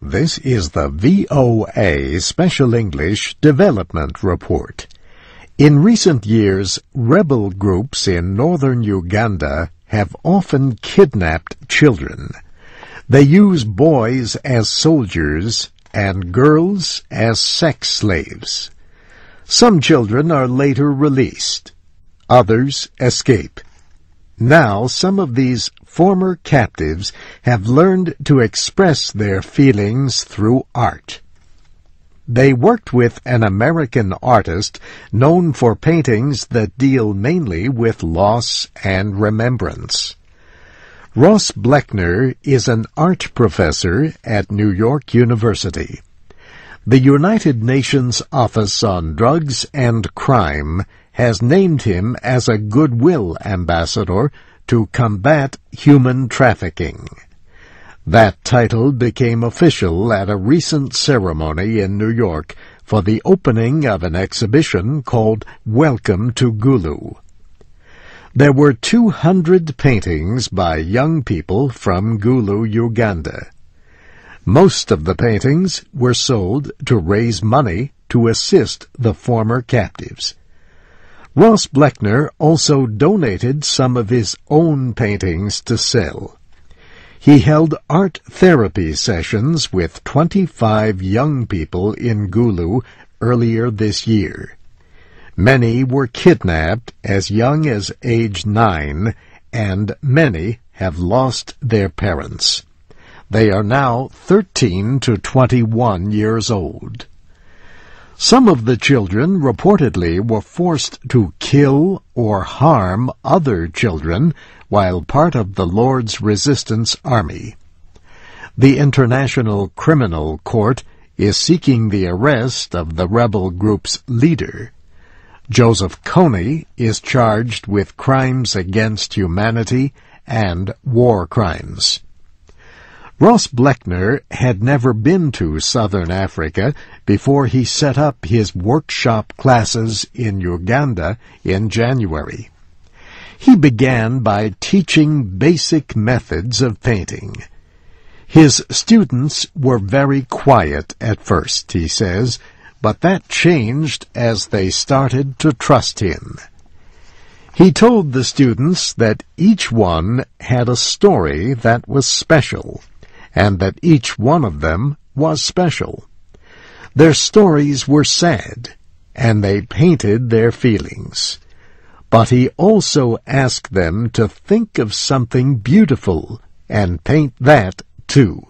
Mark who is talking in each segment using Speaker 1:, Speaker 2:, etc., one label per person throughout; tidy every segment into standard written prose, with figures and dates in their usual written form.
Speaker 1: This is the VOA Special English Development Report. In recent years, rebel groups in northern Uganda have often kidnapped children. They use boys as soldiers and girls as sex slaves. Some children are later released. Others escape. Now, some of these former captives have learned to express their feelings through art. They worked with an American artist known for paintings that deal mainly with loss and remembrance. Ross Bleckner is an art professor at New York University. The United Nations Office on Drugs and Crime has named him as a goodwill ambassador to combat human trafficking. That title became official at a recent ceremony in New York for the opening of an exhibition called Welcome to Gulu. There were 200 paintings by young people from Gulu, Uganda. Most of the paintings were sold to raise money to assist the former captives. Ross Bleckner also donated some of his own paintings to sell. He held art therapy sessions with 25 young people in Gulu earlier this year. Many were kidnapped as young as age 9, and many have lost their parents. They are now 13 to 21 years old. Some of the children reportedly were forced to kill or harm other children while part of the Lord's Resistance Army. The International Criminal Court is seeking the arrest of the rebel group's leader. Joseph Kony is charged with crimes against humanity and war crimes. Ross Bleckner had never been to southern Africa before he set up his workshop classes in Uganda in January. He began by teaching basic methods of painting. His students were very quiet at first, he says, but that changed as they started to trust him. He told the students that each one had a story that was special, and that each one of them was special. Their stories were sad, and they painted their feelings. But he also asked them to think of something beautiful and paint that too.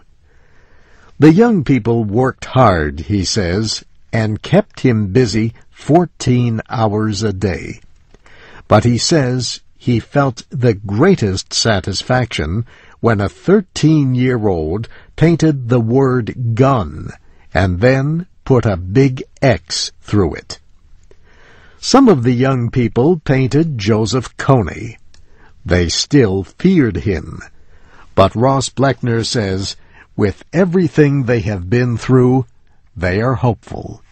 Speaker 1: The young people worked hard, he says, and kept him busy 14 hours a day. But he says he felt the greatest satisfaction when a 13-year-old painted the word gun and then put a big X through it. Some of the young people painted Joseph Kony. They still feared him. But Ross Bleckner says, with everything they have been through, they are hopeful.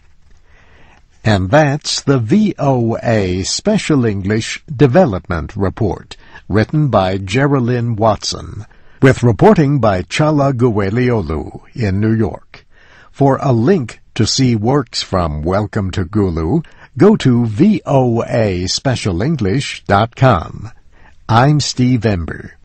Speaker 1: And that's the VOA Special English Development Report, written by Geraldine Watson, with reporting by Chala Gueliolu in New York. For a link to see works from Welcome to Gulu, go to voaspecialenglish.com. I'm Steve Ember.